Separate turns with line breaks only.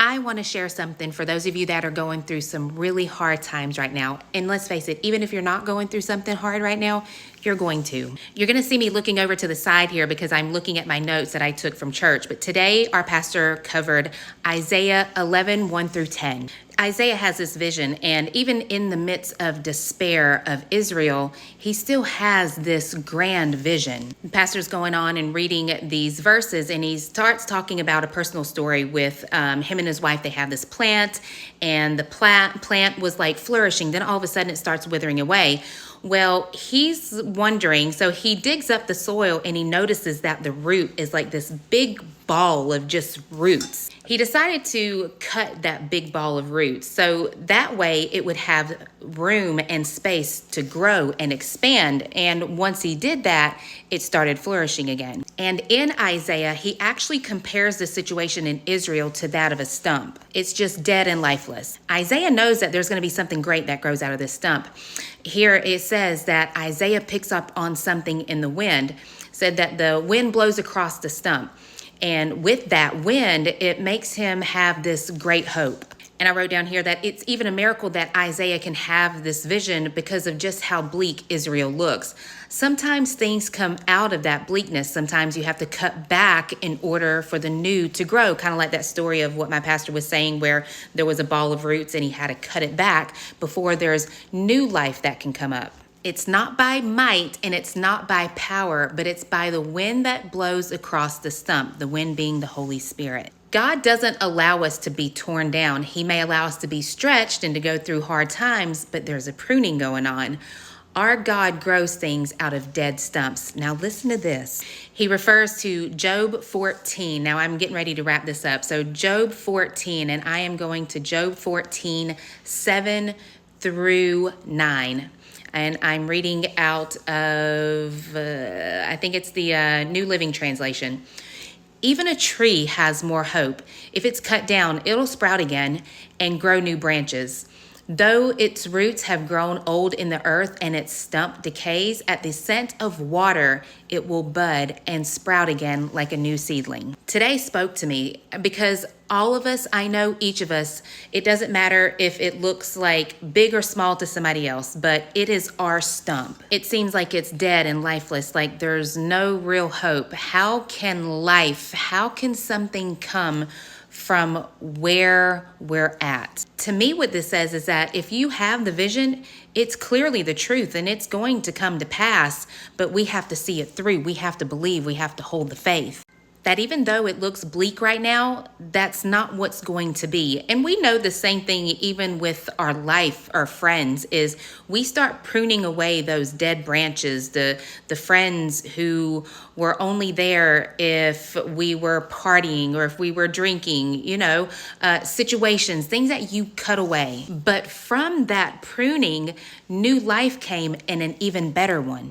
I want to share something for those of you that are going through some really hard times right now. And let's face it, even if you're not going through something hard right now, you're going to. You're going to see me looking over to the side here because I'm looking at my notes that I took from church. But today, our pastor covered Isaiah 11, 1 through 10. Isaiah has this vision, and even in the midst of despair of Israel, he still has this grand vision. The pastor's going on and reading these verses, and he starts talking about a personal story with him and his wife. They have this plant, and the plant was like flourishing. Then all of a sudden, it starts withering away. Well, he's wondering, so he digs up the soil and he notices that the root is like this big ball of just roots. He decided to cut that big ball of roots so that way it would have room and space to grow and expand. And once he did that, it started flourishing again. And in Isaiah, he actually compares the situation in Israel to that of a stump. It's just dead and lifeless. Isaiah knows that there's going to be something great that grows out of this stump. Here it says that Isaiah picks up on something in the wind, said that the wind blows across the stump. And with that wind, it makes him have this great hope. And I wrote down here that it's even a miracle that Isaiah can have this vision because of just how bleak Israel looks. Sometimes things come out of that bleakness. Sometimes you have to cut back in order for the new to grow. Kind of like that story of what my pastor was saying where there was a ball of roots and he had to cut it back before there's new life that can come up. It's not by might and it's not by power, but it's by the wind that blows across the stump, the wind being the Holy Spirit. God doesn't allow us to be torn down. He may allow us to be stretched and to go through hard times, but there's a pruning going on. Our God grows things out of dead stumps. Now listen to this. He refers to Job 14. Now I'm getting ready to wrap this up. So Job 14, and I am going to Job 14, 7 through 9. And I'm reading out of, I think it's the New Living Translation. Even a tree has more hope. If it's cut down, it'll sprout again and grow new branches. Though its roots have grown old in the earth and its stump decays, at the scent of water, it will bud and sprout again like a new seedling. Today spoke to me because all of us, I know each of us, it doesn't matter if it looks like big or small to somebody else, but it is our stump. It seems like it's dead and lifeless, like there's no real hope. How can something come from where we're at? To me, what this says is that if you have the vision, it's clearly the truth and it's going to come to pass, but we have to see it through. We have to believe, we have to hold the faith. That even though it looks bleak right now, that's not what's going to be. And we know the same thing even with our life, our friends, is we start pruning away those dead branches, the friends who were only there if we were partying or if we were drinking, situations, things that you cut away. But from that pruning, new life came and an even better one.